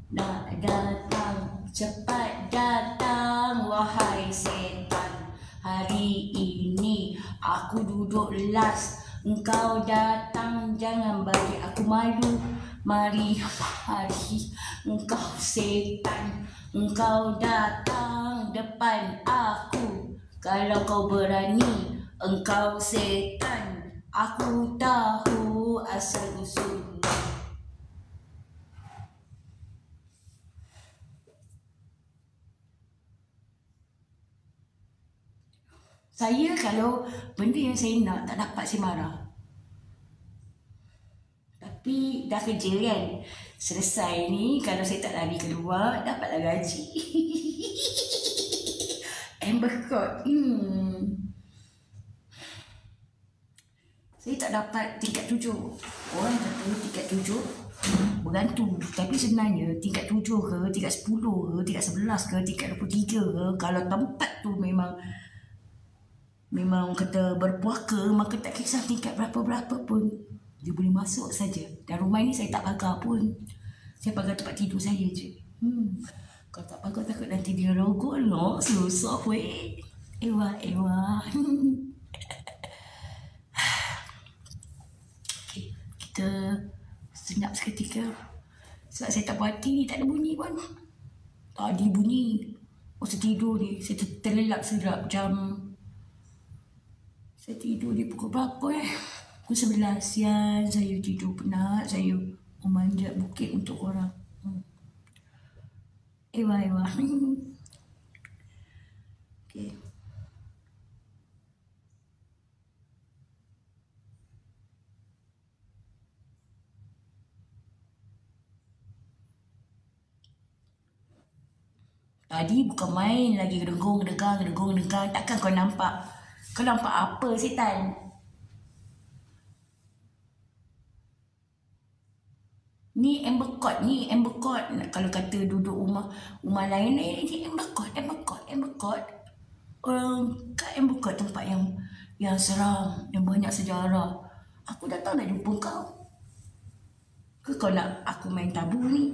nak datang, cepat datang wahai setan. Hari ini aku duduk last, engkau datang jangan bagi aku malu. Mari engkau setan, engkau datang depan aku. Kalau kau berani, engkau setan, aku tahu asal usul. Saya kalau benda yang saya nak tak dapat, saya marah. Tapi dah kerja kan, selesai ni kalau saya tak lari keluar, dapatlah gaji. Amber Court. Saya tak dapat tingkat 7. Orang kata tingkat 7 bergantung. Tapi sebenarnya tingkat 7 ke, tingkat 10 ke, tingkat 11 ke, tingkat 23 ke, kalau tempat tu memang kata berpuaka, maka tak kisah tingkat berapa-berapa pun, dia boleh masuk saja. Dan rumah ni saya tak pagar pun. Saya pagar tempat tidur saya je. Kalau tak pagar takut nanti dia rogol lah. Susah weh. Ewa. Okay, kita senyap seketika. Sebab saya tak berhati ni, tak ada bunyi pun. Tadi bunyi masa tidur ni. Saya terlelap serap jam. Saya tidur di pukul berapa Pukul 11 siang. Saya tidur penat. Saya memanjat bukit untuk orang. Ewa. Okay. Tadi bukan main lagi, gedenggung. Takkan kau nampak? Kau nampak apa setan? Ni Amber Court. Kalau kata duduk rumah lain, ni Amber Court. Kat Amber Court tempat yang seram, yang banyak sejarah. Aku datang nak jumpa kau. Ke kau nak aku main tabu ni?